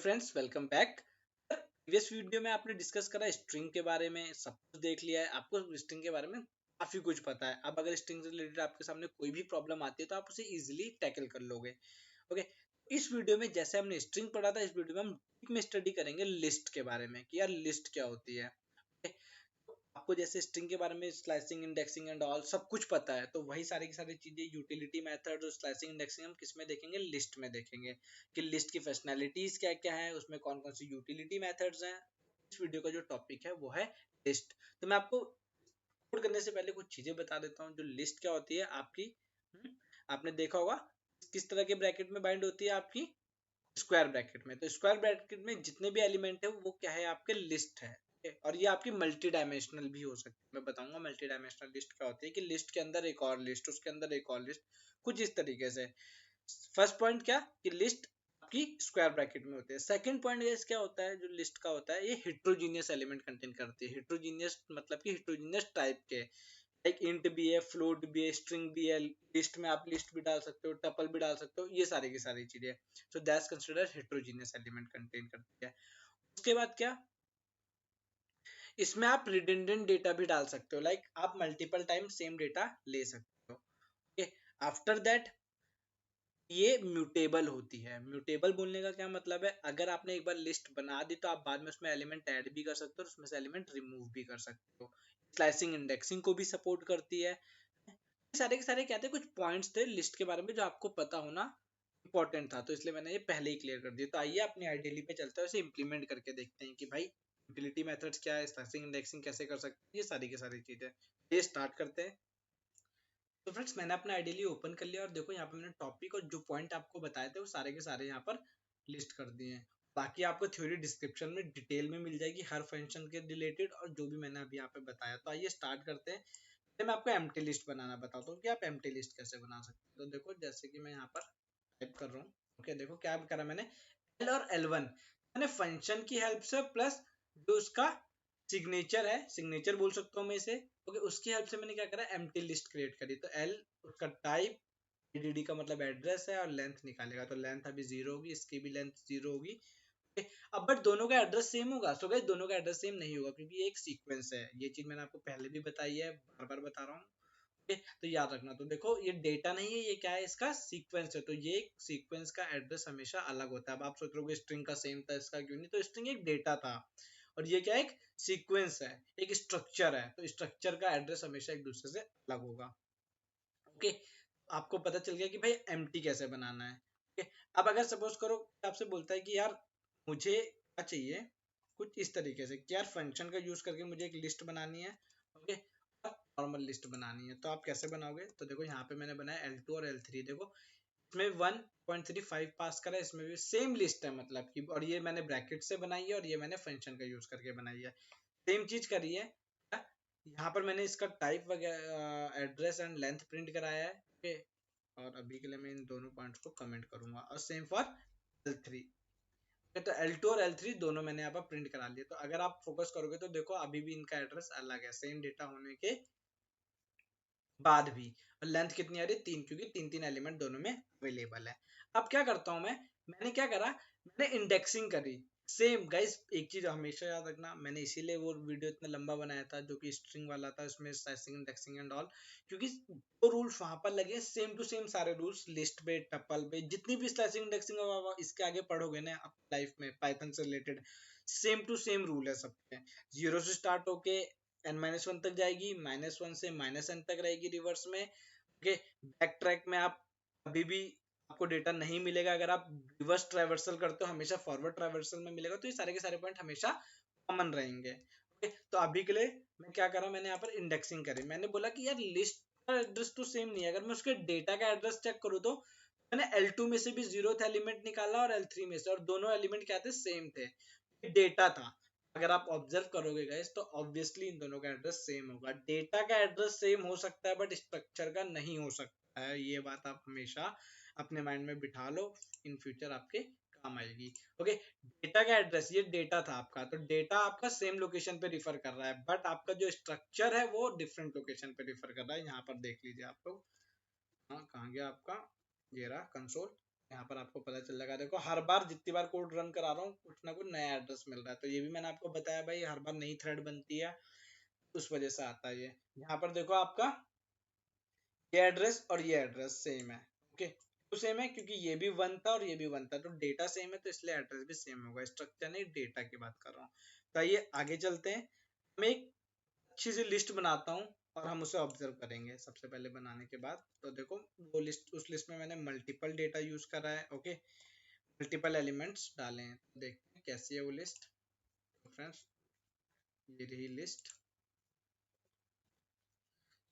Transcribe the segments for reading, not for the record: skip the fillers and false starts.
Friends, welcome back. Previous video में आपने discuss करा स्ट्रिंग के बारे में, सब कुछ देख लिया है। आपको स्ट्रिंग के बारे में काफी कुछ पता है। अब अगर स्ट्रिंग से रिलेटेड आपके सामने कोई भी प्रॉब्लम आती है तो आप उसे इजीली टैकल कर लोगे। ओके, इस वीडियो में जैसे हमने स्ट्रिंग पढ़ा था, इस वीडियो में हम डीप में स्टडी करेंगे लिस्ट के बारे में कि यार लिस्ट क्या होती है। Okay? आपको जैसे स्ट्रिंग के बारे में स्लाइसिंग, इंडेक्सिंग एंड ऑल सब कुछ पता है, तो वही सारी की सारी चीजें, यूटिलिटी मेथड और स्लाइसिंग, इंडेक्सिंग हम किस में देखेंगे? लिस्ट में देखेंगे कि लिस्ट की फंक्शनैलिटीज क्या क्या है, उसमें कौन कौन सी यूटिलिटी मेथड्स हैं। इस वीडियो का जो टॉपिक है वो है लिस्ट। तो मैं आपको कोड करने से पहले कुछ चीजें बता देता हूँ। जो लिस्ट क्या होती है आपकी, आपने देखा होगा किस तरह के ब्रैकेट में बाइंड होती है आपकी, स्क्वायर ब्रैकेट में। तो स्क्वायर ब्रैकेट में जितने भी एलिमेंट है वो क्या है? आपके लिस्ट है। और ये आपकी मल्टी डायमेंशनल भी हो सकती है। मैं बताऊंगा मल्टी डायमेंशनल लिस्ट क्या होती है, कि लिस्ट के अंदर एक और लिस्ट, उसके अंदर एक और लिस्ट, कुछ इस तरीके से। फर्स्ट पॉइंट क्या, कि लिस्ट आपकी स्क्वायर ब्रैकेट में होती है। सेकंड पॉइंट गाइस क्या होता है, जो लिस्ट का होता है, ये हेट्रोजीनियस एलिमेंट कंटेन करती है। हेट्रोजीनियस मतलब कि हेट्रोजीनियस टाइप के, लाइक इंट भी है, फ्लोट भी है, स्ट्रिंग भी है। लिस्ट में आप लिस्ट भी डाल सकते हो, टपल भी डाल सकते हो, ये सारी की सारी चीजें। So that's considered heterogeneous element contain करती है। उसके बाद क्या, इसमें आप रिडंडेंट डेटा भी डाल सकते हो, लाइक आप मल्टीपल टाइम सेम डेटा ले सकते हो। ओके, आफ्टर दैट ये म्यूटेबल होती है। म्यूटेबल बोलने का क्या मतलब है, अगर आपने एक बार लिस्ट बना दी तो आप बाद में उसमें एलिमेंट ऐड भी कर सकते हो और उसमें से एलिमेंट रिमूव भी कर सकते हो। स्लाइसिंग, इंडेक्सिंग को भी सपोर्ट करती है। सारे के सारे क्या थे, कुछ पॉइंट्स थे लिस्ट के बारे में जो आपको पता होना इंपॉर्टेंट था, तो इसलिए मैंने ये पहले ही क्लियर कर दिया। तो आइए अपनी आइडियली पे चलते हैं, उसे इंप्लीमेंट करके देखते हैं कि भाई यूटिलिटी मेथड्स क्या है, स्लाइसिंग इंडेक्सिंग कैसे कर सकते हैं, ये सारी की सारी चीजें। ये स्टार्ट करते हैं। तो फ्रेंड्स, मैंने अपना आइडियली ओपन कर लिया और देखो यहाँ पे मैंने टॉपिक और जो पॉइंट आपको बताए थे वो सारे के सारे यहाँ पर लिस्ट कर दिए हैं। बाकी आपको थ्योरी डिस्क्रिप्शन में डिटेल में मिल जाएगी हर फंक्शन के रिलेटेड, और जो भी मैंने अभी यहाँ पे बताया। तो आइए स्टार्ट करते हैं। मैं आपको एम्प्टी लिस्ट बनाना बताता हूँ कि आप एम्प्टी लिस्ट कैसे बना सकते हैं। तो देखो जैसे कि मैं यहाँ पर टाइप कर रहा हूँ। ओके, देखो क्या करा मैंने, एल और L1 मैंने फंक्शन की हेल्प से, प्लस जो उसका सिग्नेचर है, सिग्नेचर बोल सकता हूँ मैं इसे। ओके, उसकी हेल्प से मैंने क्या करा, एम्प्टी लिस्ट क्रिएट करी। तो एल उसका टाइप, ईडीडी का मतलब एड्रेस है, और लेंथ निकालेगा। तो लेंथ अभी 0 होगी, इसकी भी लेंथ 0 होगी। अब बट दोनों का एड्रेस सेम होगा। सो गाइस, दोनों का एड्रेस सेम नहीं होगा क्योंकि ये एक सीक्वेंस है। ये चीज मैंने आपको पहले भी बताई है, बार बार बता रहा हूँ। तो याद रखना। तो देखो ये डेटा नहीं है, ये क्या है, इसका सीक्वेंस है। तो ये सीक्वेंस का एड्रेस हमेशा अलग होता है। अब आप सोच रहे हो स्ट्रिंग का सेम था, इसका क्यों नहीं? तो स्ट्रिंग एक डेटा था और ये क्या, एक सीक्वेंस है, एक स्ट्रक्चर है। तो स्ट्रक्चर का एड्रेस हमेशा एक दूसरे से अलग होगा। ओके, आपको पता चल गया कि भाई एम्प्टी कैसे बनाना है। ओके, अब अगर सपोज करो आपसे बोलता है कि यार मुझे क्या चाहिए, कुछ इस तरीके से कि यार फंक्शन का यूज करके मुझे एक लिस्ट बनानी है। ओके, नॉर्मल लिस्ट बनानी है, तो आप कैसे बनाओगे? तो देखो यहाँ पे मैंने बनाया L2 और L3। देखो इसमें 1.35 पास करा, इसमें भी सेम लिस्ट है मतलब कि, और ये मैंने ब्रैकेट से बनाई है और ये मैंने फंक्शन का यूज करके बनाई है। सेम चीज करी है। यहाँ पर मैंने इसका टाइप वगैरह, एड्रेस एंड लेंथ प्रिंट कराया है। ओके, और अभी के लिए मैं इन दोनों पॉइंट्स को कमेंट करूंगा, और सेम फॉर L3। तो L2 और L3 दोनों मैंने यहाँ पर प्रिंट करा लिए। तो अगर आप फोकस करोगे तो देखो अभी भी इनका एड्रेस अलग है, सेम डेटा होने के बाद भी। और लेंथ कितनी आ रही है? 3, क्योंकि 3 एलिमेंट दोनों में अवेलेबल है। अब क्या करता हूं मैंने क्या करा, मैंने इंडेक्सिंग करी। सेम गाइस, एक चीज हमेशा याद रखना, मैंने इसीलिए वो वीडियो इतना लंबा बनाया था जो कि स्ट्रिंग वाला था, उसमें स्लाइसिंग, इंडेक्सिंग एंड ऑल, क्योंकि जो रूल्स वहां पर लगे सेम टू सेम सारे रूल्स लिस्ट पे, टपल पे, जितनी भी स्लाइसिंग, इंडेक्सिंग इसके आगे पढ़ोगे ना आप लाइफ में पाइथन से related, same to same rule है सबके। 0 से स्टार्ट होके n-1 तक जाएगी, -1 से -n तक रहेगी रिवर्स में। ओके, बैक ट्रैक में आप अभी भी आपको डेटा नहीं मिलेगा। अगर आप रिवर्स ट्रैवर्सल करते हो, हमेशा फॉरवर्ड ट्रैवर्सल में मिलेगा। तो ये सारे के सारे पॉइंट हमेशा कॉमन रहेंगे। ओके, तो अभी के लिए मैं क्या कर रहा हूं, मैंने यहाँ पर इंडेक्सिंग करी। मैंने बोला कि यार लिस्ट का एड्रेस तो सेम नहीं है, अगर मैं उसके डेटा का एड्रेस चेक करूँ तो मैंने L2 में से भी 0th एलिमेंट निकाला और L3 में से, और दोनों एलिमेंट क्या थे, सेम थे, डेटा था। अगर आप ऑब्जर्व करोगे गाइस तो ऑब्वियसली इन दोनों का एड्रेस सेम होगा। डेटा का एड्रेस सेम हो सकता है बट स्ट्रक्चर का नहीं हो सकता है। ये बात आप हमेशा अपने माइंड में बिठा लो, इन फ्यूचर आपके काम आएगी। ओके, डेटा का एड्रेस, ये डेटा था आपका, तो डेटा आपका सेम लोकेशन पे रिफर कर रहा है, बट आपका जो स्ट्रक्चर है वो डिफरेंट लोकेशन पे रिफर कर रहा है। यहाँ पर देख लीजिए आप लोग, हाँ कहाँ गया आपका, ये रहा कंसोल। यहाँ पर आपको पता चल जाएगा। देखो हर बार जितनी बार कोड रन करा रहा हूँ कुछ ना कुछ नया एड्रेस मिल रहा है, तो ये भी मैंने आपको बताया भाई, हर बार नई थ्रेड बनती है, उस वजह से आता है ये। यहाँ पर देखो आपका ये एड्रेस और ये एड्रेस सेम है। ओके, तो सेम है क्योंकि ये भी 1 था और ये भी 1 था, तो डेटा सेम है तो इसलिए एड्रेस भी सेम होगा। स्ट्रक्चर नहीं, डेटा की बात कर रहा हूँ। तो आइए आगे चलते हैं। मैं एक अच्छी सी लिस्ट बनाता हूँ और हम उसे ऑब्जर्व करेंगे सबसे पहले बनाने के बाद। तो देखो वो लिस्ट, उस लिस्ट में मैंने मल्टीपल डेटा यूज करा है। ओके, मल्टीपल एलिमेंट्स डाले हैं, तो देखते हैं कैसी है वो लिस्ट। तो फ्रेंड्स ये रही लिस्ट।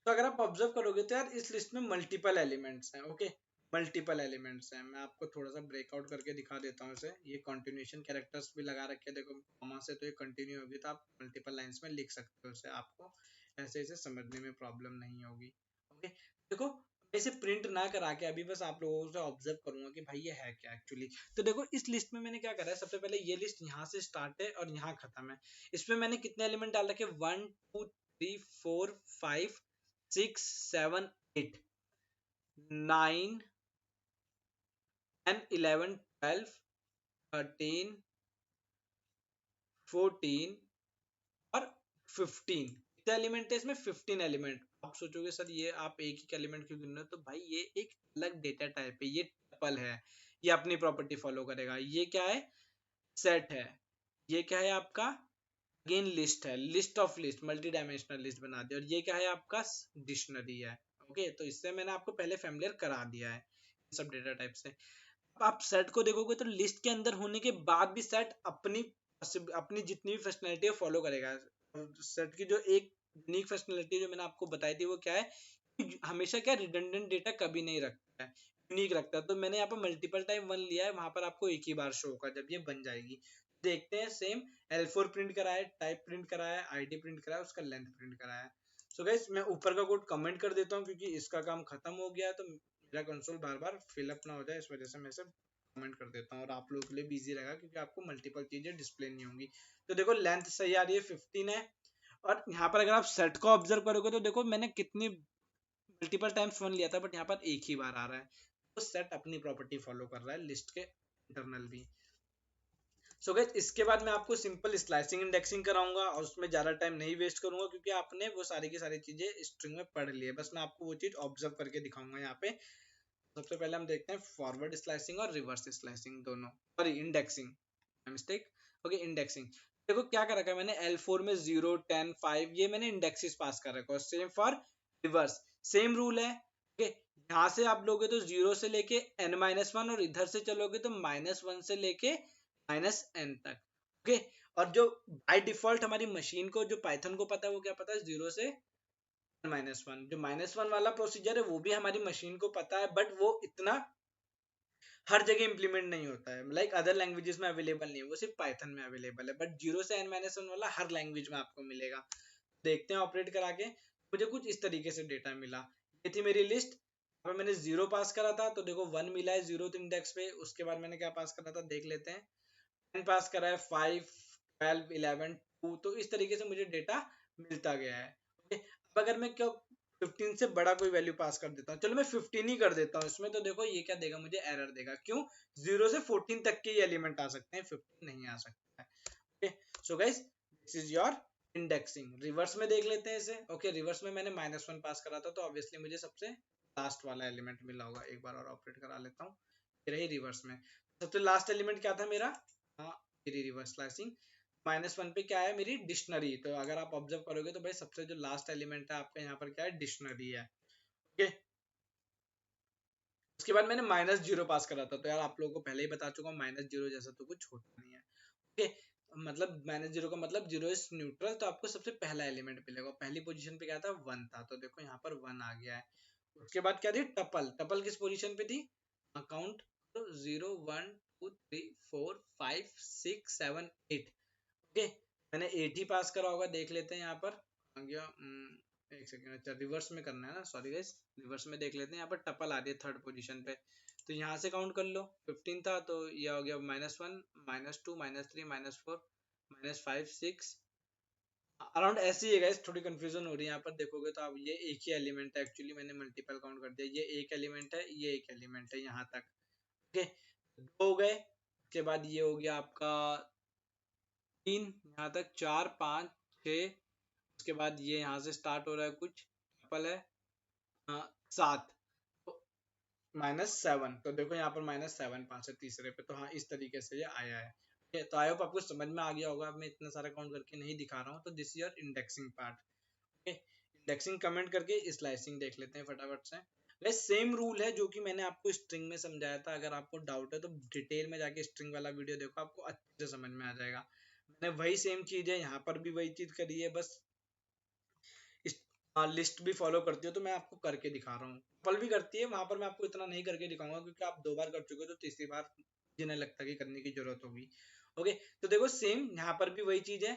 तो अगर आप ऑब्जर्व करोगे तो यार इस लिस्ट में मल्टीपल एलिमेंट्स हैं। ओके, मल्टीपल एलिमेंट्स हैं। मैं आपको थोड़ा सा ब्रेकआउट करके दिखा देता हूँ इसे। ये कंटिन्यूएशन कैरेक्टर्स भी लगा रखे हैं, देखो कॉमा से, तो ये कंटिन्यू होगी, तो आप मल्टीपल लाइंस में लिख सकते हो इसे, आपको ऐसे ऐसे समझने में प्रॉब्लम नहीं होगी। ओके, देखो इसे प्रिंट ना करा के अभी बस आप लोगों से ऑब्जर्व करूंगा कि भाई ये है क्या एक्चुअली। तो देखो इस लिस्ट में मैंने क्या करा है, सबसे पहले ये लिस्ट यहाँ से स्टार्ट है और यहाँ खत्म है। इसमें मैंने कितने एलिमेंट डाल रखे, 1 2 3 4 5 6 7 8 9 10 11 12 13 14 और 15। कितने एलिमेंट है इसमें, 15 एलिमेंट। आप सोचोगे सर ये आप एक ही एलिमेंट क्यों गिन रहे हो, तो भाई ये एक अलग डेटा टाइप है, ये टपल है, ये अपनी प्रॉपर्टी फॉलो करेगा। ये क्या है, सेट है। ये क्या है आपका, अगेन लिस्ट है, list of list, multi dimensional list बना दी। और ये क्या है आपका, डिक्शनरी है। ओके, तो इससे मैंने आपको पहले फैमिलियर करा दिया है सब डेटा टाइप से। आप सेट को देखोगे तो लिस्ट के अंदर होने के बाद भी सेट अपनी अपनी जितनी भी फंक्शनैलिटी है फॉलो करेगा। सेट की जो एक यूनिक फंक्शनैलिटी जो मैंने आपको बताई थी वो क्या है, हमेशा क्या रिडंडेंट डेटा कभी नहीं रखता है, यूनिक रखता है। तो मैंने यहाँ पर मल्टीपल टाइम 1 लिया है, वहां पर आपको एक ही बार शो होगा जब ये बन जाएगी। देखते हैं, सेम L4 प्रिंट करा है, टाइप प्रिंट करा है, आईडी प्रिंट करा है, उसका लेंथ प्रिंट करा है। सो गाइस मैं ऊपर का कोड कमेंट कर देता हूँ क्योंकि इसका काम खत्म हो गया, तो मेरा कंसोल बार बार फिलअप ना हो जाए, इस वजह से मैं इसे कमेंट कर देता हूँ और आप लोगों के लिए भी इजी रहेगा क्योंकि आपको मल्टीपल चीजें डिस्प्ले नहीं होंगी। तो देखो लेंथ सही आ रही है, 15 है। और यहाँ पर अगर आप सेट को ऑब्जर्व करोगे तो देखो मैंने कितनी मल्टीपल टाइम्स 1 लिया था, बट यहाँ पर एक ही बार आ रहा है। तो सेट अपनी प्रॉपर्टी फॉलो कर रहा है लिस्ट के इंटरनल भी। सो गाइस इसके बाद मैं आपको सिंपल स्लाइसिंग इंडेक्सिंग कराऊंगा और उसमें ज्यादा टाइम नहीं वेस्ट करूंगा क्योंकि आपने वो सारी की सारी चीजें स्ट्रिंग में पढ़ ली है। बस मैं आपको वो चीज ऑब्जर्व करके दिखाऊंगा यहाँ पे। सबसे पहले हम देखते हैं फॉरवर्ड स्लाइसिंग और रिवर्स स्लाइसिंग दोनों, sorry indexing, mistake. Okay, indexing. देखो क्या कर रखा है मैंने, L4 में 0 10 5 ये मैंने इंडेक्सेस पास कर रखा है। Same for reverse, same rule है। ओके, यहाँ से आप लोगे तो 0 से लेके n-1 और इधर से चलोगे तो -1 से लेके -n तक। ओके, और जो बाय डिफॉल्ट हमारी मशीन को, जो पाइथन को पता है वो क्या पता है, 0 से -1। जो -1 वाला प्रोसीजर है वो भी हमारी मशीन को पता है, बट वो इतना हर जगह इंप्लीमेंट नहीं होता है, लाइक अदर लैंग्वेजेस में अवेलेबल नहीं है, वो सिर्फ पाइथन में अवेलेबल है। बट 0 से n-1 वाला हर लैंग्वेज में आपको मिलेगा। देखते हैं ऑपरेट करा के। मुझे कुछ इस तरीके से डेटा मिला, ये थी मेरी लिस्ट। अब मैंने 0 पास करा था तो देखो 1 मिला है 0th इंडेक्स पे। उसके बाद मैंने क्या पास करा था देख लेते हैं, 10 पास करा है, 5 12 11 2। तो इस तरीके से मुझे डेटा मिलता गया है। ओके, अब अगर मैं क्यों 15 से बड़ा कोई वैल्यू पास कर देता हूँ, चलो मैं 15 ही कर देता हूँ इसमें, तो देखो ये क्या देगा मुझे, एरर देगा। क्यों, 0 से 14 तक के एलिमेंट आ सकते हैं, 15 नहीं आ सकता है। Okay, so guys this is your indexing. Reverse में देख लेते हैं इसे। ओके, रिवर्स में मैंने -1 पास करा था तो ऑब्वियसली मुझे सबसे लास्ट वाला एलिमेंट मिला होगा। एक बार और ऑपरेट करा लेता हूँ, ये रही रिवर्स में। सबसे लास्ट एलिमेंट क्या था मेरा, हाँ मेरी रिवर्स स्लाइसिंग। -1 पे क्या है मेरी, डिक्शनरी। तो अगर आप ऑब्जर्व करोगे तो भाई सबसे जो लास्ट एलिमेंट है आपका यहाँ पर क्या है, डिक्शनरी है। ओके, उसके बाद मैंने -0 पास करा था, तो यार आप लोगों को पहले ही बता चुका हूँ -0 जैसा तो कुछ होता नहीं है। ओके, मतलब -0 का मतलब 0 इज न्यूट्रल, तो आपको सबसे पहला एलिमेंट मिलेगा। पहली पोजीशन पे क्या था, 1 था, तो देखो यहाँ पर 1 आ गया है। उसके बाद क्या थी, टपल। टपल किस पोजीशन पे थी, अकाउंट तो 0 1 2 3 4 5 6 7 8। ओके, मैंने 8 ही पास करा होगा, देख लेते हैं यहाँ पर आ गया। एक सेकेंड, अच्छा रिवर्स में करना है ना, सॉरी गाइस, रिवर्स में देख लेते हैं। यहाँ पर टपल आ रही है 3rd पोजीशन पे, तो यहाँ से काउंट कर लो। 15 था तो ये हो गया -1 -2 -3 -4 -5 6 अराउंड ऐसे ही है गाइस। थोड़ी कंफ्यूजन हो रही है यहाँ पर देखोगे तो। अब ये एक ही एलिमेंट है, एक्चुअली मैंने मल्टीपल काउंट कर दिया। ये एक एलिमेंट है, ये एक एलिमेंट है यहाँ तक। ओके, 2 हो गए, उसके बाद ये हो गया आपका 3, यहाँ तक 4 5 6, उसके बाद ये यहाँ से स्टार्ट हो रहा है कुछ ट्रिपल है, हाँ 7, तो -7, तो देखो यहाँ पर -7 5 है तीसरे पे, तो हाँ इस तरीके से ये आया है। Okay, तो आई होप आपको समझ में आ गया होगा। अब मैं इतना सारा काउंट करके नहीं दिखा रहा हूँ, तो this your indexing part. Okay, indexing comment करके स्लाइसिंग देख लेते हैं फटाफट से। वैसे सेम रूल है जो कि मैंने आपको स्ट्रिंग में समझाया था। अगर आपको डाउट है तो डिटेल में जाके स्ट्रिंग वाला वीडियो देखो, आपको अच्छे से समझ में आ जाएगा। मैंने वही सेम चीज है यहाँ पर भी वही चीज करी है, बस लिस्ट भी फॉलो करती हो तो मैं आपको करके दिखा रहा हूँ। फॉल भी करती है, वहां पर मैं आपको इतना नहीं करके दिखाऊंगा क्योंकि आप 2 बार कर चुके हो, तो तीसरी बार मुझे नहीं लगता कि करने की जरूरत होगी। ओके, तो देखो सेम यहाँ पर भी वही चीज है,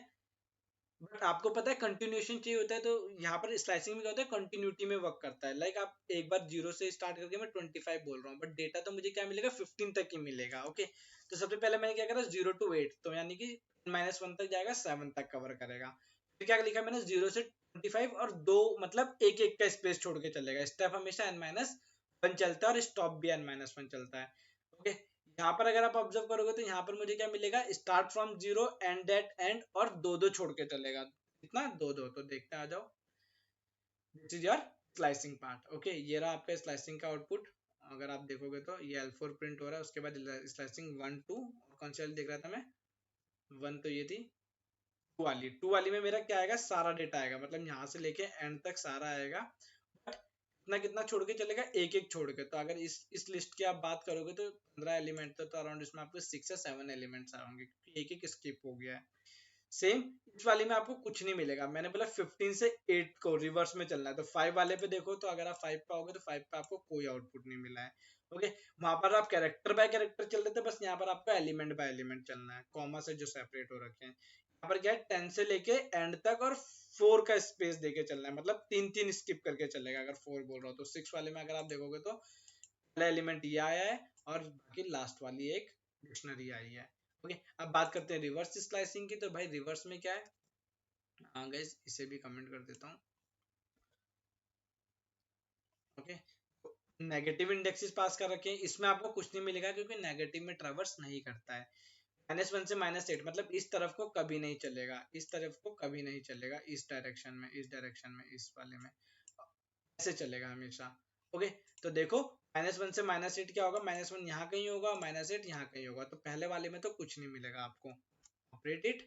बट आपको पता है कंटिन्यूएशन चाहिए होता है, तो यहाँ पर स्लाइसिंग में क्या होता है, कंटिन्यूटी में वर्क करता है। लाइक आप एक बार 0 से स्टार्ट करके मैं 25 बोल रहा हूँ, बट डेटा तो मुझे क्या मिलेगा, 15 तक ही मिलेगा। ओके, तो सबसे पहले मैंने क्या करा, 0 to 8, तो यानी कि -1 तक जाएगा, 7 तक कवर करेगा। फिर क्या लिखा मैंने, 0 से 25 और 2, मतलब एक एक का स्पेस छोड़ के चलेगा। स्टेप हमेशा n-1 चलता है और स्टॉप भी n-1 चलता है। ओके, यहाँ पर अगर आप ऑब्जर्व करोगे तो यहाँ पर मुझे क्या मिलेगा, start from 0, end at end, और 2 छोड़ के चलेगा। कितना, 2 तो देखते आ जाओ। This is your slicing part. Okay, ये रहा आपका स्लाइसिंग का आउटपुट। अगर आप देखोगे तो ये L4 प्रिंट हो रहा है, उसके बाद स्लाइसिंग 1 2, कौन सी वाली देख रहा था मैं, 1 तो ये थी, 2 वाली में मेरा क्या आएगा, सारा डेटा आएगा, मतलब यहाँ से लेके एंड तक सारा आएगा। बट कितना कितना छोड़ के चलेगा, एक एक छोड़ के। तो अगर इस लिस्ट की आप बात करोगे तो 15 एलिमेंट, तो अराउंड इसमें आपको 6 या 7 एलिमेंट्स आएंगे, क्योंकि एक एक स्किप हो गया है। सेम इस वाली में आपको कुछ नहीं मिलेगा। मैंने बोला 15 से 8 को रिवर्स में चलना है, तो 5 वाले पे देखो, तो अगर आप 5 पे आओगे तो 5 पे आपको कोई आउटपुट नहीं मिला है। ओके, वहां पर आप कैरेक्टर बाय कैरेक्टर चल रहे थे, बस यहाँ पर आपको एलिमेंट बाय एलिमेंट चलना है, कॉमा से जो सेपरेट हो रखे हैं। यहाँ पर क्या है, 10 से लेके एंड तक और 4 का स्पेस देके चलना है, मतलब 3 स्किप करके चलेगा। अगर 4 बोल रहा हूँ तो 6 वाले में अगर आप देखोगे तो पहला एलिमेंट ये आया है, और बाकी लास्ट वाली एक डिक्शनरी आई है। ओके, अब बात करते हैं रिवर्स स्लाइसिंग की। तो भाई रिवर्स में क्या है, हाँ गाइस इसे भी कमेंट कर देता हूँ। ओके, नेगेटिव इंडेक्सेस पास कर रखे हैं, इसमें आपको कुछ नहीं मिलेगा क्योंकि नेगेटिव में ट्रैवर्स नहीं करता है। -1 से -8, मतलब इस तरफ को कभी नहीं चलेगा, इस तरफ को कभी नहीं चलेगा, इस डायरेक्शन में, इस डायरेक्शन में, इस वाले में ऐसे चलेगा हमेशा। ओके, तो देखो -1 से -8 क्या होगा, -1 यहाँ कहीं होगा, -8 यहाँ कहीं होगा, तो पहले वाले में तो कुछ नहीं मिलेगा आपको। ऑपरेट इट,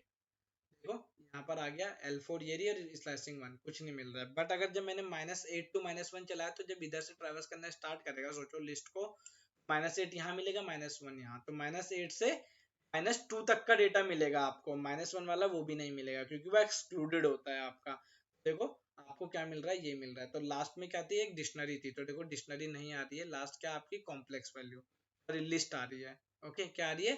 देखो यहाँ पर आ गया L4 ये रही, और स्लाइसिंग 1 कुछ नहीं मिल रहा है। बट अगर जब मैंने -8 to -1 चलाया, तो जब इधर से ट्रैवर्स करना स्टार्ट करेगा, सोचो लिस्ट को, -8 यहाँ मिलेगा, -1 यहाँ, तो -8 से -2 तक का डेटा मिलेगा आपको। -1 वाला वो भी नहीं मिलेगा क्योंकि वो एक्सक्लूडेड होता है आपका। देखो आपको क्या मिल रहा है, ये मिल रहा है। तो लास्ट में क्या थी, एक डिक्शनरी थी, तो देखो डिक्शनरी नहीं आ रही है, लास्ट क्या आपकी कॉम्प्लेक्स वैल्यू, और लिस्ट आ रही है। ओके, क्या आ रही है,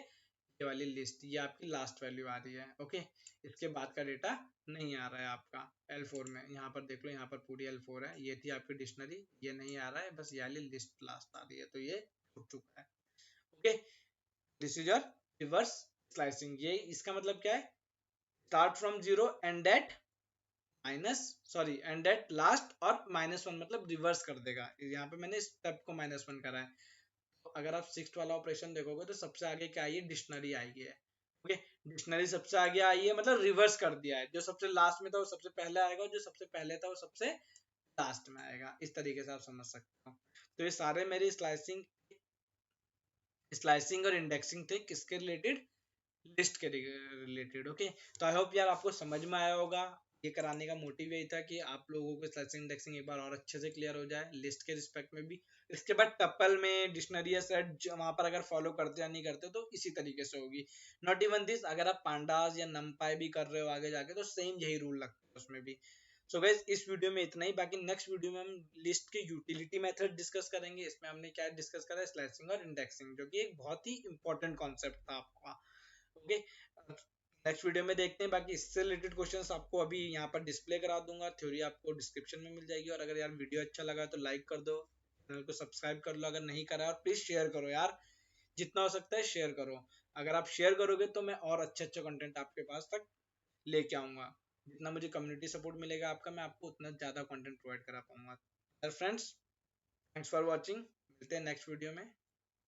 ये वाली लिस्ट, ये आपकी लास्ट वैल्यू आ रही है। ओके, इसके बाद का डेटा नहीं आ रहा है आपका L4 में। यहाँ पर देख लो, यहाँ पर पूरी L4 है, ये थी आपकी डिक्शनरी, ये नहीं आ रहा है, बस ये वाली लिस्ट लास्ट आ रही है, तो ये छूट चुका है। Okay, this is your reverse slicing. ये इसका मतलब क्या है, start from 0 end at end at last, और -1 मतलब रिवर्स कर देगा। यहाँ पे मैंने स्टेप को -1 करा है। तो अगर आप 6th वाला ऑपरेशन देखोगे तो सबसे आगे क्या आई है, डिक्शनरी आई है। ओके, डिक्शनरी सबसे आगे आई है, मतलब रिवर्स कर दिया है। जो सबसे लास्ट में था वो सबसे पहले आएगा, और जो सबसे पहले था वो सबसे लास्ट में आएगा। इस तरीके से आप समझ सकते हो। तो ये सारे मेरी स्लाइसिंग और इंडेक्सिंग थे, किसके रिलेटेड, लिस्ट के रिलेटेड। ओके, तो आई होप यार आपको समझ में आया होगा। ये कराने का मोटिव यही था कि आप लोगों को स्लाइसिंग इंडेक्सिंग एक बार और अच्छे से क्लियर हो जाए, लिस्ट के रिस्पेक्ट में भी। इसके बाद टपल में डिक्शनरी या सेट वहां पर अगर फॉलो करते या नहीं करते तो इसी तरीके से होगी। नॉट इवन दिस, अगर आप पांडास या नमपाई भी कर रहे हो आगे जाके, तो सेम यही रूल लगता है उसमें भी। सो गाइस, इस वीडियो में इतना ही। बाकी नेक्स्ट वीडियो में हम लिस्ट की यूटिलिटी मेथड डिस्कस करेंगे। इसमें हमने क्या डिस्कस करा है, स्लाइसिंग और इंडेक्सिंग, जो कि एक बहुत ही इंपॉर्टेंट कॉन्सेप्ट था आपका। ओके, नेक्स्ट वीडियो में देखते हैं। बाकी इससे रिलेटेड क्वेश्चंस आपको अभी यहाँ पर डिस्प्ले करा दूंगा, थ्योरी आपको डिस्क्रिप्शन में मिल जाएगी। और अगर यार वीडियो अच्छा लगा तो लाइक कर दो, चैनल को सब्सक्राइब कर लो अगर नहीं करा, और प्लीज शेयर करो यार, जितना हो सकता है शेयर करो। अगर आप शेयर करोगे तो मैं और अच्छे अच्छे कंटेंट आपके पास तक लेके आऊंगा। जितना मुझे कम्युनिटी सपोर्ट मिलेगा आपका, मैं आपको उतना ज्यादा कंटेंट प्रोवाइड करा पाऊंगा। फ्रेंड्स, थैंक्स फॉर वॉचिंग, मिलते हैं नेक्स्ट वीडियो में।